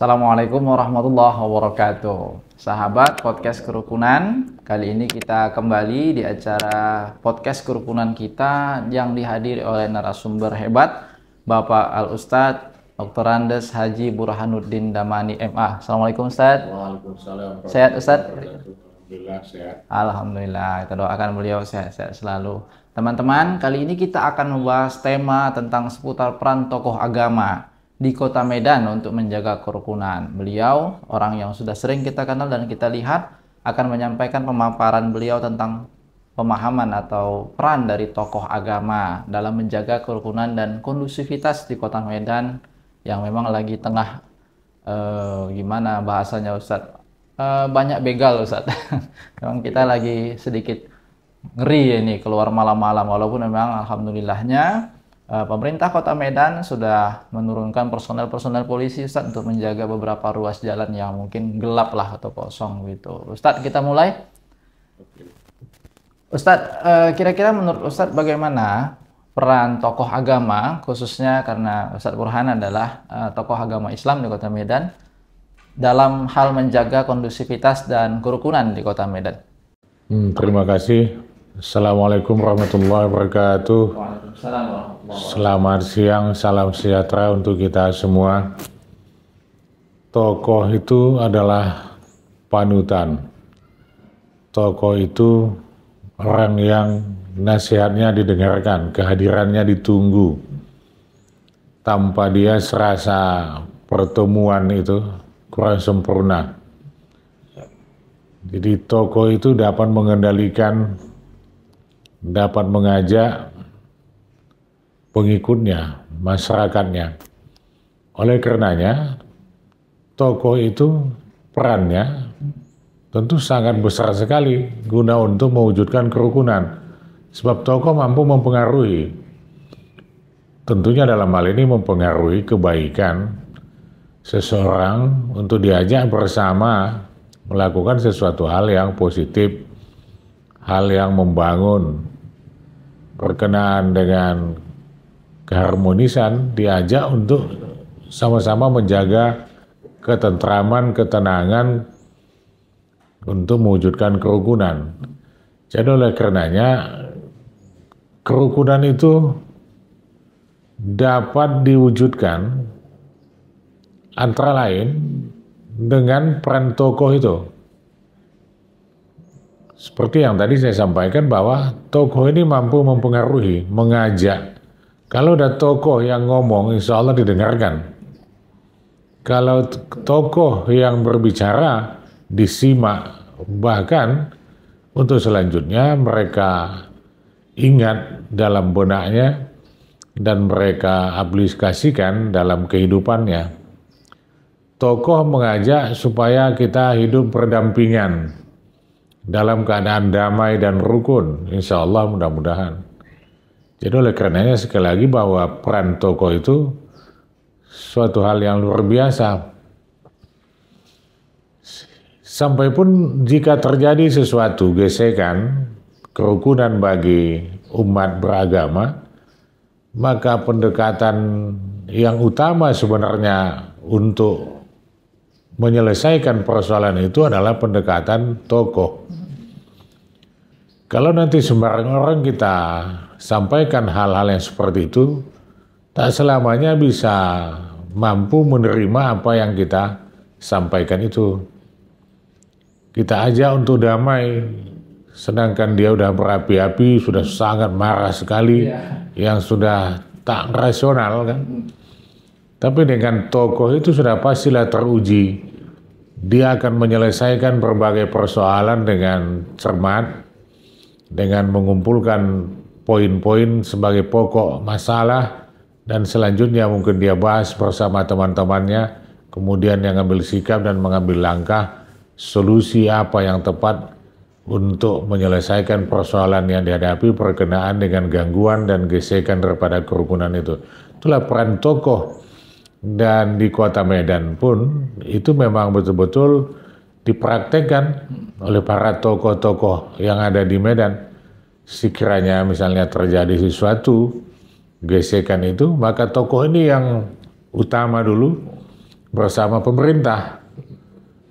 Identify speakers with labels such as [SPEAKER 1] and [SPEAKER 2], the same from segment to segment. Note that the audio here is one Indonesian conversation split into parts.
[SPEAKER 1] Assalamualaikum warahmatullahi wabarakatuh. Sahabat podcast kerukunan, kali ini kita kembali di acara podcast kerukunan kita yang dihadiri oleh narasumber hebat, Bapak Al-Ustadz Dr. Andes Haji Burhanuddin Damani MA. Assalamualaikum Ustadz.
[SPEAKER 2] Waalaikumsalam.
[SPEAKER 1] Sehat Ustadz?
[SPEAKER 2] Alhamdulillah sehat.
[SPEAKER 1] Alhamdulillah, kita doakan beliau sehat-sehat selalu. Teman-teman, kali ini kita akan membahas tema tentang seputar peran tokoh agama di Kota Medan untuk menjaga kerukunan. Beliau orang yang sudah sering kita kenal dan kita lihat akan menyampaikan pemaparan beliau tentang pemahaman atau peran dari tokoh agama dalam menjaga kerukunan dan kondusivitas di Kota Medan yang memang lagi tengah gimana bahasanya Ustadz, banyak begal Ustadz. Memang kita lagi sedikit ngeri ini keluar malam-malam, walaupun memang alhamdulillahnya pemerintah Kota Medan sudah menurunkan personel-personel polisi Ustadz untuk menjaga beberapa ruas jalan yang mungkin gelap lah atau kosong gitu. Ustadz, kita mulai. Ustadz, kira-kira menurut Ustadz bagaimana peran tokoh agama, khususnya karena Ustadz Burhan adalah tokoh agama Islam di Kota Medan, dalam hal menjaga kondusivitas dan kerukunan di Kota Medan?
[SPEAKER 2] Terima kasih. Assalamualaikum warahmatullahi wabarakatuh.
[SPEAKER 1] Waalaikumsalam warahmatullahi.
[SPEAKER 2] Selamat siang, salam sejahtera untuk kita semua. Tokoh itu adalah panutan. Tokoh itu orang yang nasihatnya didengarkan, kehadirannya ditunggu. Tanpa dia serasa pertemuan itu kurang sempurna. Jadi tokoh itu dapat mengendalikan, dapat mengajak pengikutnya, masyarakatnya. Oleh karenanya, tokoh itu perannya tentu sangat besar sekali guna untuk mewujudkan kerukunan. Sebab tokoh mampu mempengaruhi, tentunya dalam hal ini mempengaruhi kebaikan seseorang untuk diajak bersama melakukan sesuatu hal yang positif, hal yang membangun, berkenaan dengan keharmonisan, diajak untuk sama-sama menjaga ketentraman, ketenangan untuk mewujudkan kerukunan. Jadi oleh karenanya kerukunan itu dapat diwujudkan antara lain dengan peran tokoh itu. Seperti yang tadi saya sampaikan bahwa tokoh ini mampu mempengaruhi, mengajak. Kalau ada tokoh yang ngomong, insya Allah didengarkan. Kalau tokoh yang berbicara, disimak. Bahkan untuk selanjutnya mereka ingat dalam benaknya dan mereka aplikasikan dalam kehidupannya. Tokoh mengajak supaya kita hidup berdampingan dalam keadaan damai dan rukun, insya Allah mudah-mudahan. Jadi oleh karenanya sekali lagi bahwa peran tokoh itu suatu hal yang luar biasa. Sampai pun jika terjadi sesuatu gesekan, kerukunan bagi umat beragama, maka pendekatan yang utama sebenarnya untuk menyelesaikan persoalan itu adalah pendekatan tokoh. Kalau nanti sembarang orang kita sampaikan hal-hal yang seperti itu, tak selamanya bisa mampu menerima apa yang kita sampaikan itu. Kita ajak untuk damai, sedangkan dia sudah berapi-api, sudah sangat marah sekali, yang sudah tak rasional kan. Tapi dengan tokoh itu sudah pastilah teruji. Dia akan menyelesaikan berbagai persoalan dengan cermat, dengan mengumpulkan poin-poin sebagai pokok masalah, dan selanjutnya mungkin dia bahas bersama teman-temannya, kemudian yang mengambil sikap dan mengambil langkah solusi apa yang tepat untuk menyelesaikan persoalan yang dihadapi berkenaan dengan gangguan dan gesekan daripada kerukunan itu. Itulah peran tokoh. Dan di Kota Medan pun itu memang betul-betul dipraktekkan oleh para tokoh-tokoh yang ada di Medan. Sekiranya misalnya terjadi sesuatu gesekan itu, maka tokoh ini yang utama dulu bersama pemerintah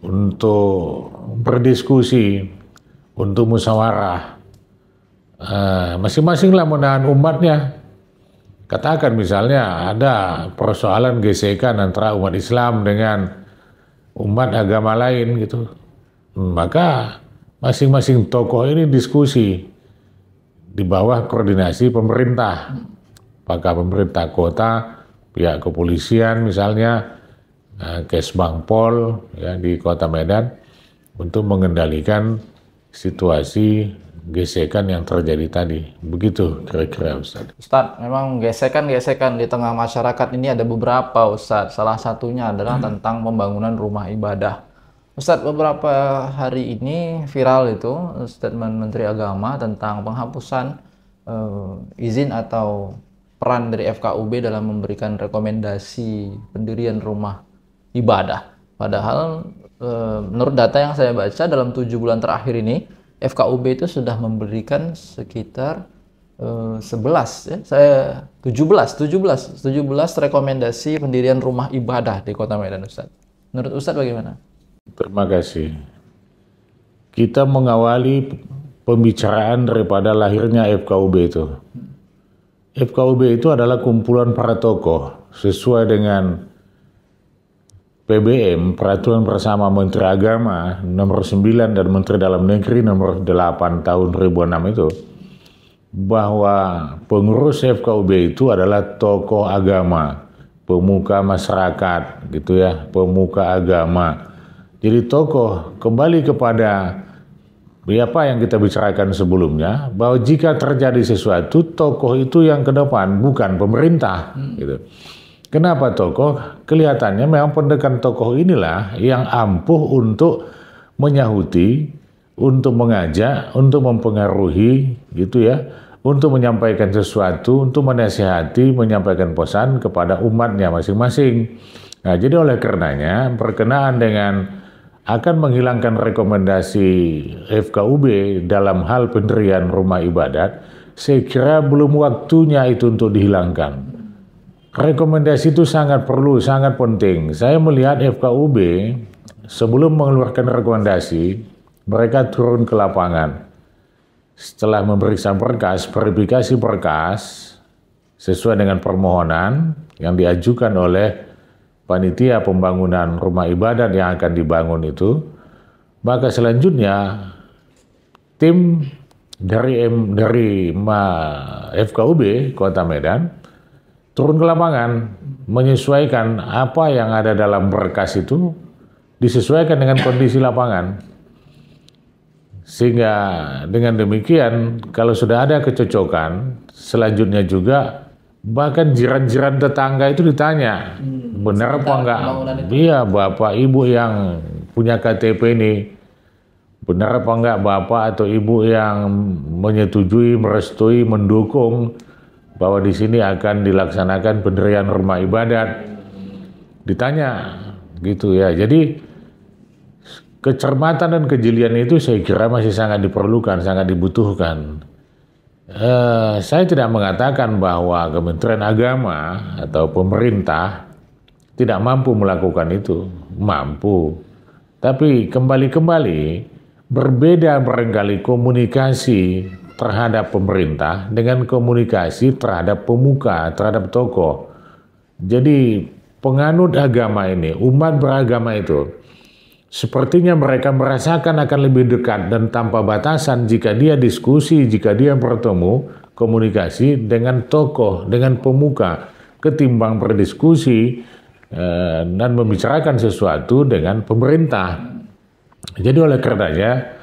[SPEAKER 2] untuk berdiskusi, untuk musyawarah. Masing-masinglah menahan umatnya. Katakan misalnya ada persoalan gesekan antara umat Islam dengan umat agama lain gitu. Maka masing-masing tokoh ini diskusi di bawah koordinasi pemerintah. Apakah pemerintah kota, pihak kepolisian misalnya, Kesbangpol ya, di Kota Medan untuk mengendalikan situasi gesekan yang terjadi tadi. Begitu kira-kira Ustaz.
[SPEAKER 1] Ustadz, memang gesekan-gesekan di tengah masyarakat ini ada beberapa Ustadz. Salah satunya adalah tentang pembangunan rumah ibadah. Ustadz, beberapa hari ini viral itu statement Menteri Agama tentang penghapusan izin atau peran dari FKUB dalam memberikan rekomendasi pendirian rumah ibadah. Padahal menurut data yang saya baca dalam 7 bulan terakhir ini FKUB itu sudah memberikan sekitar 17 rekomendasi pendirian rumah ibadah di Kota Medan, Ustadz. Menurut Ustadz bagaimana?
[SPEAKER 2] Terima kasih. Kita mengawali pembicaraan daripada lahirnya FKUB itu. FKUB itu adalah kumpulan para tokoh sesuai dengan PBM, Peraturan Bersama Menteri Agama nomor 9 dan Menteri Dalam Negeri nomor 8 tahun 2006 itu, bahwa pengurus FKUB itu adalah tokoh agama, pemuka masyarakat gitu ya, pemuka agama. Jadi tokoh, kembali kepada apa yang kita bicarakan sebelumnya, bahwa jika terjadi sesuatu, tokoh itu yang ke depan, bukan pemerintah gitu. Kenapa tokoh? Kelihatannya memang pendekatan tokoh inilah yang ampuh untuk menyahuti, untuk mengajak, untuk mempengaruhi gitu ya, untuk menyampaikan sesuatu, untuk menasihati, menyampaikan pesan kepada umatnya masing-masing. Nah, jadi oleh karenanya berkenaan dengan akan menghilangkan rekomendasi FKUB dalam hal pendirian rumah ibadat, saya kira belum waktunya itu untuk dihilangkan. Rekomendasi itu sangat perlu, sangat penting. Saya melihat FKUB sebelum mengeluarkan rekomendasi, mereka turun ke lapangan. Setelah memeriksa berkas, verifikasi berkas, sesuai dengan permohonan yang diajukan oleh panitia pembangunan rumah ibadat yang akan dibangun itu, maka selanjutnya tim dari FKUB Kota Medan turun ke lapangan, menyesuaikan apa yang ada dalam berkas itu, disesuaikan dengan kondisi lapangan. Sehingga dengan demikian, kalau sudah ada kecocokan, selanjutnya juga, bahkan jiran-jiran tetangga itu ditanya, benar apa enggak? Iya, Bapak Ibu yang punya KTP ini, benar apa enggak Bapak atau Ibu yang menyetujui, merestui, mendukung bahwa di sini akan dilaksanakan pendirian rumah ibadat, ditanya gitu ya. Jadi kecermatan dan kejelian itu saya kira masih sangat diperlukan, sangat dibutuhkan. Saya tidak mengatakan bahwa Kementerian Agama atau pemerintah tidak mampu melakukan itu, mampu. Tapi kembali berbeda barangkali komunikasi terhadap pemerintah dengan komunikasi terhadap pemuka, terhadap tokoh. Jadi penganut agama ini, umat beragama itu, sepertinya mereka merasakan akan lebih dekat dan tanpa batasan jika dia diskusi, jika dia bertemu, komunikasi dengan tokoh, dengan pemuka, ketimbang berdiskusi dan membicarakan sesuatu dengan pemerintah. Jadi oleh karenanya,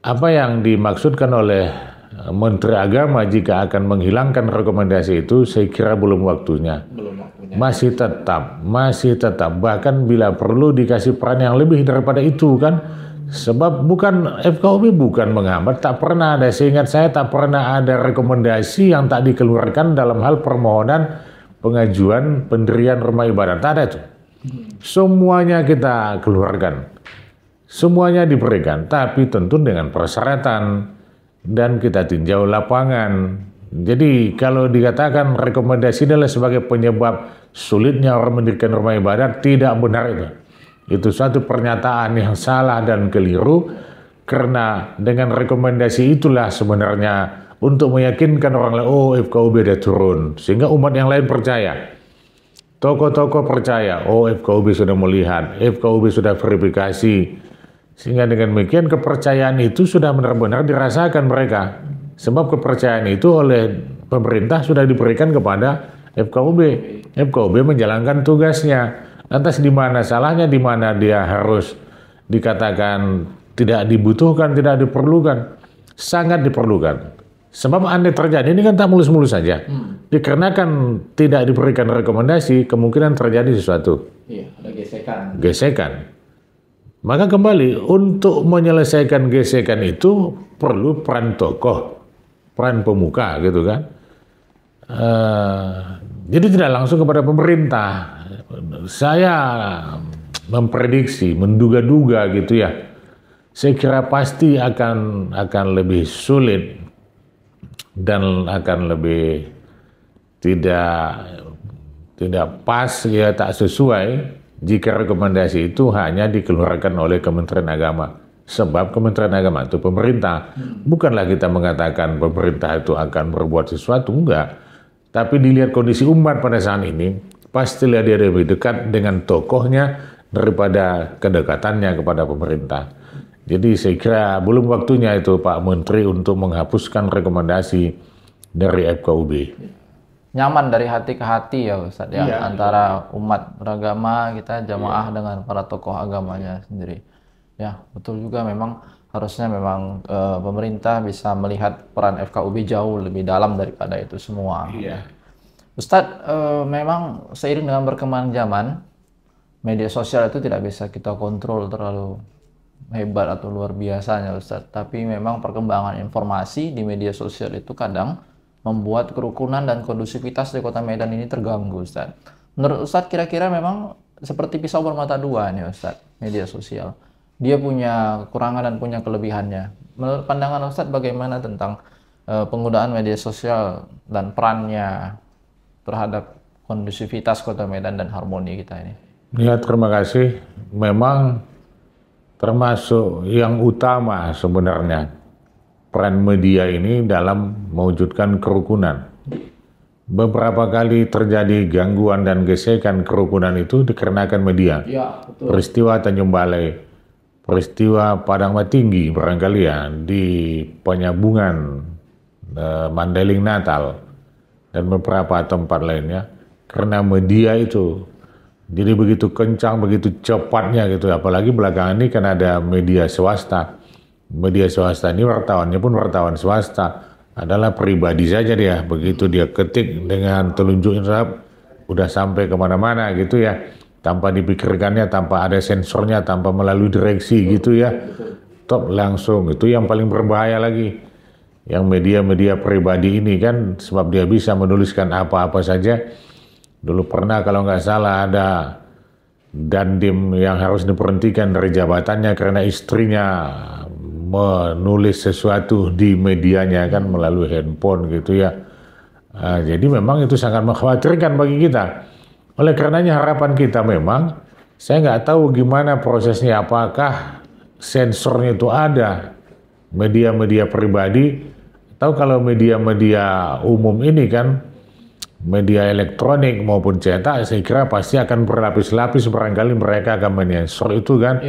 [SPEAKER 2] apa yang dimaksudkan oleh Menteri Agama jika akan menghilangkan rekomendasi itu, saya kira belum waktunya. Masih tetap, bahkan bila perlu dikasih peran yang lebih daripada itu kan. Sebab bukan FKUB bukan menghambat, tak pernah ada, seingat saya tak pernah ada rekomendasi yang tak dikeluarkan dalam hal permohonan pengajuan pendirian rumah ibadat. Tak ada itu. Semuanya kita keluarkan. Semuanya diberikan, tapi tentu dengan persyaratan. Dan kita tinjau lapangan, Jadi kalau dikatakan rekomendasi adalah sebagai penyebab sulitnya orang mendirikan rumah ibadat, tidak benar itu. Itu suatu pernyataan yang salah dan keliru, karena dengan rekomendasi itulah sebenarnya untuk meyakinkan orang lain, oh FKUB udah turun, sehingga umat yang lain percaya. Tokoh-tokoh percaya, oh FKUB sudah melihat, FKUB sudah verifikasi, sehingga dengan demikian kepercayaan itu sudah benar-benar dirasakan mereka. Sebab kepercayaan itu oleh pemerintah sudah diberikan kepada FKUB. FKUB menjalankan tugasnya. Lantas di mana salahnya, di mana dia harus dikatakan tidak dibutuhkan, tidak diperlukan? Sangat diperlukan. Sebab andai terjadi, ini kan tak mulus-mulus saja. Dikarenakan tidak diberikan rekomendasi, kemungkinan terjadi sesuatu.
[SPEAKER 1] Iya, ada gesekan.
[SPEAKER 2] Gesekan. Maka kembali, untuk menyelesaikan gesekan itu perlu peran tokoh, peran pemuka gitu kan. Jadi tidak langsung kepada pemerintah. Saya memprediksi, menduga-duga gitu ya. Saya kira pasti akan lebih sulit dan akan lebih tidak pas, ya tak sesuai jika rekomendasi itu hanya dikeluarkan oleh Kementerian Agama. Sebab Kementerian Agama itu pemerintah. Bukanlah kita mengatakan pemerintah itu akan berbuat sesuatu, enggak. Tapi dilihat kondisi umat pada saat ini, pastilah dia lebih dekat dengan tokohnya daripada kedekatannya kepada pemerintah. Jadi saya kira belum waktunya itu Pak Menteri untuk menghapuskan rekomendasi dari FKUB.
[SPEAKER 1] Nyaman dari hati ke hati ya Ustadz ya, antara umat beragama kita jamaah dengan para tokoh agamanya sendiri. Ya betul juga, memang harusnya memang pemerintah bisa melihat peran FKUB jauh lebih dalam daripada itu semua. Ustadz, memang seiring dengan berkembang zaman, media sosial itu tidak bisa kita kontrol terlalu hebat atau luar biasanya Ustadz. Tapi memang perkembangan informasi di media sosial itu kadang membuat kerukunan dan kondusivitas di Kota Medan ini terganggu Ustadz. Menurut Ustadz, kira-kira memang seperti pisau bermata dua nih Ustadz, media sosial. Dia punya kekurangan dan punya kelebihannya. Menurut pandangan Ustadz, bagaimana tentang penggunaan media sosial dan perannya terhadap kondusivitas Kota Medan dan harmoni kita ini?
[SPEAKER 2] Ya, terima kasih. Memang termasuk yang utama sebenarnya peran media ini dalam mewujudkan kerukunan. Beberapa kali terjadi gangguan dan gesekan kerukunan itu dikarenakan media.
[SPEAKER 1] Ya, betul.
[SPEAKER 2] Peristiwa Tanjung Balai, peristiwa Padang Matinggi barangkali ya, di Penyambungan, Mandailing Natal, dan beberapa tempat lainnya. Karena media itu, jadi begitu kencang, begitu cepatnya gitu. Apalagi belakangan ini kan ada media swasta. Media swasta ini wartawannya pun wartawan swasta. Adalah pribadi saja dia. Begitu dia ketik dengan telunjuk insaf, udah sampai kemana-mana gitu ya. Tanpa dipikirkannya, tanpa ada sensornya, tanpa melalui direksi gitu ya. Top langsung. Itu yang paling berbahaya lagi. Yang media-media pribadi ini kan, sebab dia bisa menuliskan apa-apa saja. Dulu pernah kalau nggak salah ada Dandim yang harus diberhentikan dari jabatannya karena istrinya menulis sesuatu di medianya kan melalui handphone gitu ya. Jadi memang itu sangat mengkhawatirkan bagi kita. Oleh karenanya harapan kita memang, saya nggak tahu gimana prosesnya, apakah sensornya itu ada media-media pribadi, atau kalau media-media umum ini kan, media elektronik maupun cetak, saya kira pasti akan berlapis-lapis, barangkali mereka akan menyensor itu kan.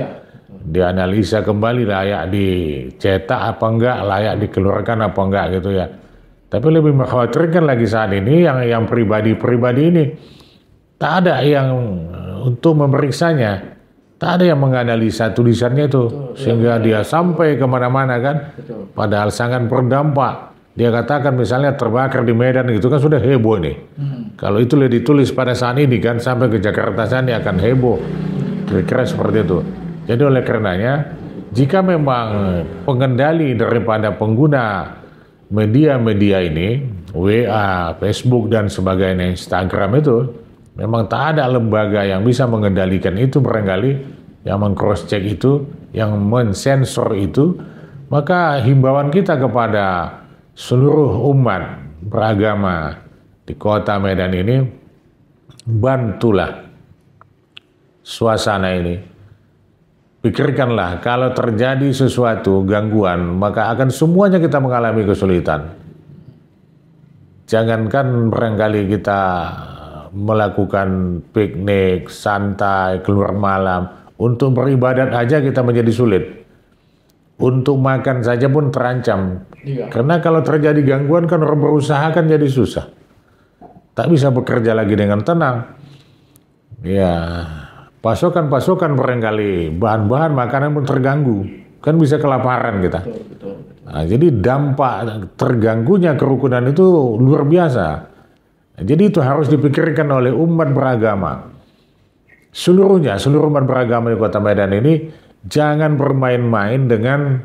[SPEAKER 2] Dianalisa kembali layak dicetak apa enggak, layak dikeluarkan apa enggak gitu ya. Tapi lebih mengkhawatirkan lagi saat ini yang pribadi-pribadi ini tak ada yang untuk memeriksanya, tak ada yang menganalisa tulisannya itu, sehingga dia sampai kemana-mana kan. Padahal sangat berdampak. Dia katakan misalnya terbakar di Medan gitu kan sudah heboh nih. Kalau itu ditulis pada saat ini kan sampai ke Jakarta sana akan heboh. Kira-kira seperti itu. Jadi oleh karenanya, jika memang pengendali daripada pengguna media-media ini, WA, Facebook dan sebagainya, Instagram itu, memang tak ada lembaga yang bisa mengendalikan itu barangkali, yang meng-cross-check itu, yang mensensor itu, maka himbauan kita kepada seluruh umat beragama di kota Medan ini, bantulah suasana ini. Pikirkanlah kalau terjadi sesuatu gangguan, maka akan semuanya kita mengalami kesulitan. Jangankan barangkali kita melakukan piknik, santai, keluar malam, untuk beribadat aja kita menjadi sulit. Untuk makan saja pun terancam. Karena kalau terjadi gangguan kan orang berusaha kan jadi susah. Tak bisa bekerja lagi dengan tenang. Ya, pasokan-pasokan barangkali, bahan-bahan makanan pun terganggu. Kan bisa kelaparan kita.
[SPEAKER 1] Betul.
[SPEAKER 2] Nah, jadi dampak terganggunya kerukunan itu luar biasa. Jadi itu harus dipikirkan oleh umat beragama. Seluruh umat beragama di Kota Medan ini jangan bermain-main dengan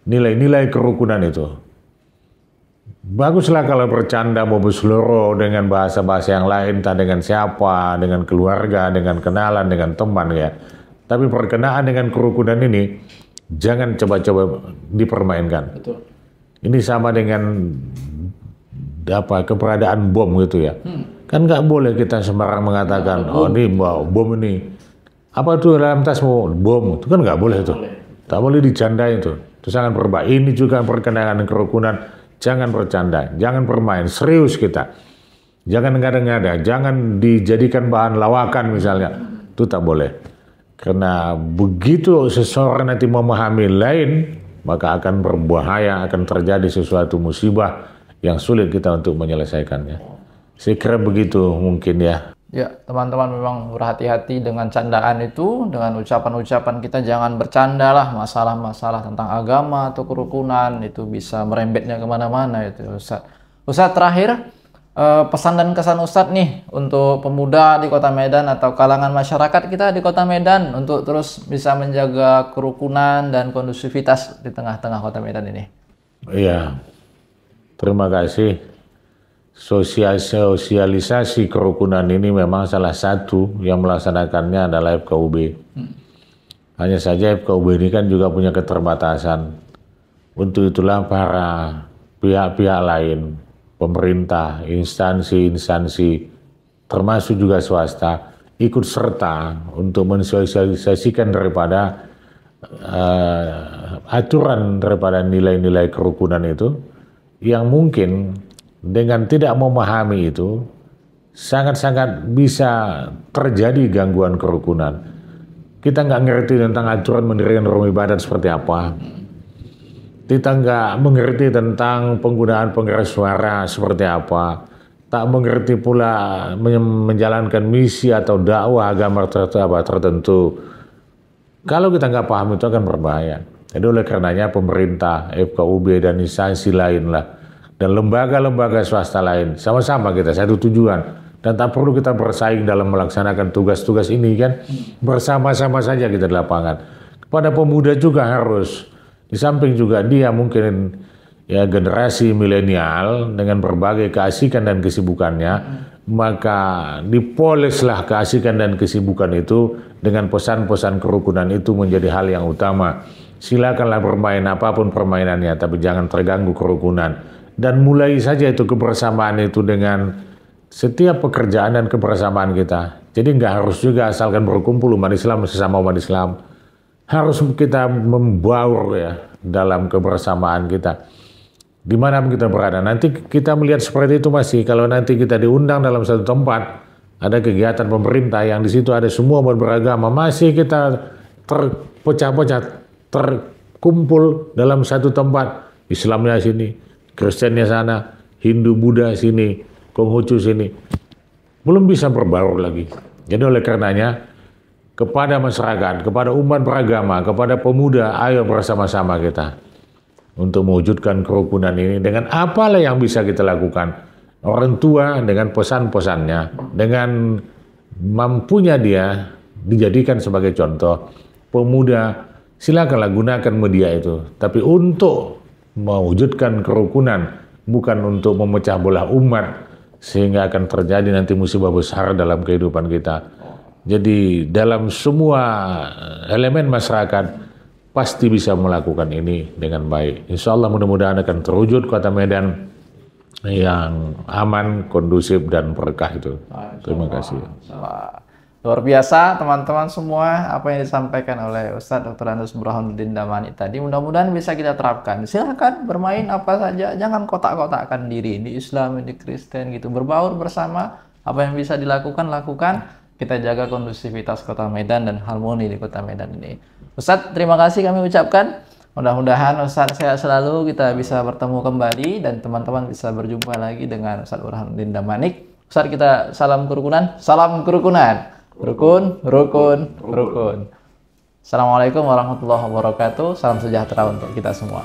[SPEAKER 2] nilai-nilai kerukunan itu. Baguslah kalau bercanda mau berseloroh dengan bahasa-bahasa yang lain, entah dengan siapa, dengan keluarga, dengan kenalan, dengan teman ya. Tapi berkenaan dengan kerukunan ini jangan coba-coba dipermainkan.
[SPEAKER 1] Betul.
[SPEAKER 2] Ini sama dengan keberadaan bom gitu ya. Kan nggak boleh kita sembarang mengatakan, oh ini bom ini. Apa itu dalam tasmu? Bom. Itu kan nggak boleh itu. Tak boleh dicandai itu. Itu sangat berbahaya. Ini juga berkenaan dengan kerukunan. Jangan bercanda, jangan bermain, serius kita. Jangan ngada-ngada, jangan dijadikan bahan lawakan misalnya. Itu tak boleh. Karena begitu seseorang nanti memahami lain, maka akan berbahaya, akan terjadi sesuatu musibah yang sulit kita untuk menyelesaikannya. Saya kira begitu mungkin ya.
[SPEAKER 1] Ya, teman-teman memang berhati-hati dengan candaan itu, dengan ucapan-ucapan kita jangan bercanda lah masalah-masalah tentang agama atau kerukunan, itu bisa merembetnya kemana-mana itu Ustaz. Ustaz terakhir, pesan dan kesan Ustaz nih untuk pemuda di Kota Medan atau kalangan masyarakat kita di Kota Medan untuk terus bisa menjaga kerukunan dan kondusivitas di tengah-tengah Kota Medan ini.
[SPEAKER 2] Iya, terima kasih. Sosialisasi kerukunan ini memang salah satu yang melaksanakannya adalah FKUB. Hanya saja FKUB ini kan juga punya keterbatasan. Untuk itulah para pihak-pihak lain, pemerintah, instansi-instansi, termasuk juga swasta, ikut serta untuk mensosialisasikan daripada aturan daripada nilai-nilai kerukunan itu yang mungkin dengan tidak memahami itu sangat-sangat bisa terjadi gangguan kerukunan. Kita nggak ngerti tentang aturan mendirikan rumah ibadat seperti apa. Kita nggak mengerti tentang penggunaan pengeras suara seperti apa. Tak mengerti pula menjalankan misi atau dakwah agama tertentu. Kalau kita nggak paham itu akan berbahaya. Jadi oleh karenanya pemerintah, FKUB dan instansi lain lah, dan lembaga-lembaga swasta lain, sama-sama kita satu tujuan. Dan tak perlu kita bersaing dalam melaksanakan tugas-tugas ini kan. Bersama-sama saja kita di lapangan. Kepada pemuda juga harus. Di samping juga dia mungkin ya generasi milenial dengan berbagai keasikan dan kesibukannya. Maka dipolishlah keasikan dan kesibukan itu dengan pesan-pesan kerukunan itu menjadi hal yang utama. Silakanlah bermain apapun permainannya, tapi jangan terganggu kerukunan. Dan mulai saja itu kebersamaan itu dengan setiap pekerjaan dan kebersamaan kita. Jadi nggak harus juga asalkan berkumpul umat Islam sesama umat Islam. Harus kita membaur ya dalam kebersamaan kita. Di mana kita berada. Nanti kita melihat seperti itu masih. Kalau nanti kita diundang dalam satu tempat, ada kegiatan pemerintah yang di situ ada semua umat beragama, masih kita terpecah-pecah, terkumpul dalam satu tempat. Islamnya sini, Kristennya sana, Hindu, Buddha sini, Konghucu sini. Belum bisa berbaur lagi. Jadi oleh karenanya, kepada masyarakat, kepada umat beragama, kepada pemuda, ayo bersama-sama kita untuk mewujudkan kerukunan ini dengan apalah yang bisa kita lakukan. Orang tua dengan pesan-pesannya, dengan mampunya dia dijadikan sebagai contoh. Pemuda, silakanlah gunakan media itu. Tapi untuk mewujudkan kerukunan, bukan untuk memecah belah umat sehingga akan terjadi nanti musibah besar dalam kehidupan kita. Jadi dalam semua elemen masyarakat pasti bisa melakukan ini dengan baik. Insya Allah mudah-mudahan akan terwujud Kota Medan yang aman, kondusif, dan berkah itu. Terima kasih.
[SPEAKER 1] Wah, luar biasa teman-teman semua apa yang disampaikan oleh Ustadz Dr. Andes Burhanuddin Damani tadi mudah-mudahan bisa kita terapkan. Silahkan bermain apa saja, jangan kotak-kotakkan diri, ini Islam, ini Kristen gitu. Berbaur bersama, apa yang bisa dilakukan, lakukan. Kita jaga kondusivitas Kota Medan dan harmoni di Kota Medan ini. Ustadz, terima kasih kami ucapkan. Mudah-mudahan Ustadz sehat selalu, kita bisa bertemu kembali dan teman-teman bisa berjumpa lagi dengan Ustadz Burhanuddin Damanik. Ustadz, kita salam kerukunan, salam kerukunan. Rukun, rukun, rukun. Assalamualaikum warahmatullahi wabarakatuh. Salam sejahtera untuk kita semua.